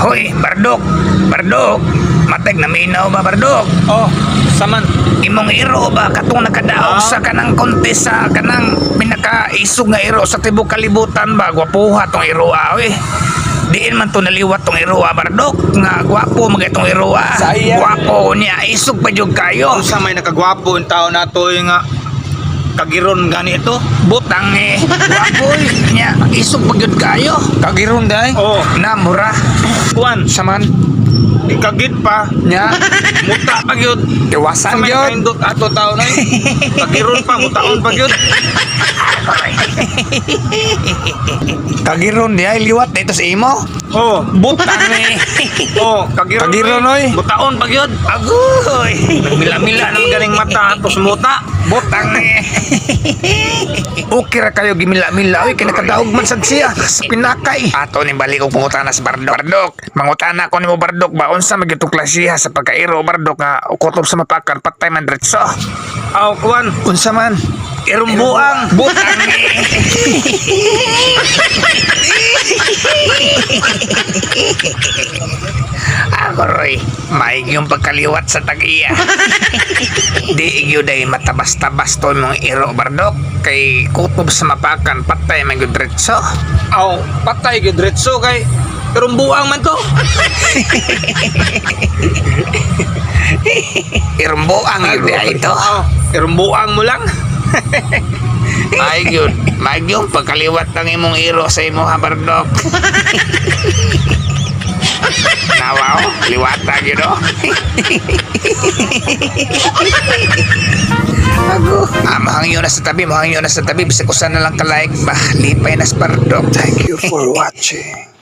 Hoy, Bardok, Bardok, matag na minaw ba, Bardok? Oh, saman. Imong iro ba katong nakadaog sa kanang kontes sa kanang pinakaisog nga iro sa tibok kalibutan ba? Gwapuha tong iro awe. Diin man to naliwat tong iro Bardok nga gwapo magay tong iro Sayang. Gwapo niya isog pa jud kayo. Unsa may nakagwapo yung tao nato nga kagiron gani ito? Butang gwapo niya isog pa jud kayo. Kagiron day? Oh, Namura kuan. saman Ikagit pa. nya Muta pa gyud. iwasan Samay gyud. kaindot ato tao na. Kagiron pa, mutaon pa gyud. Kagiron niya liwat dito sa imo. Oh, Butang oh, kagiron. Kagiron, oy. Mutaon pa gyud. Agoy. Mila-mila nang ganing mata atos muta. Butang Okay ra kayo gimila-mila oy kinakadaog man sad siya sa pinakay. Ato ni balik og pangutana sa Bardok. Bardok, mangutana ko nimo Bardok ba unsa magyud klasiha sa pagkairo Bardok nga kutob sa mapakan patay man diretso. Aw kuan. Unsa man? Irumbuang. Butang Ako roy, maig yung pagkaliwat sa tag-iya. Di igyo day matabas-tabas to mong iro Bardok. Kay kutob sa mapakan patay magyud diretso. Aw, patay gyud diretso kay irumbuang man to. Irumbuang yun ito. Aw, irumbuang mo lang. Maig yun. Maig yung pagkaliwat ng imong iro sa imo ha Bardok. Nawa o, liwata yun o. Mahangin yun na sa tabi, mahangin yun na sa tabi. Bisa ko sana lang ka-like ba? Lipay na sa Bardok. Thank you for watching.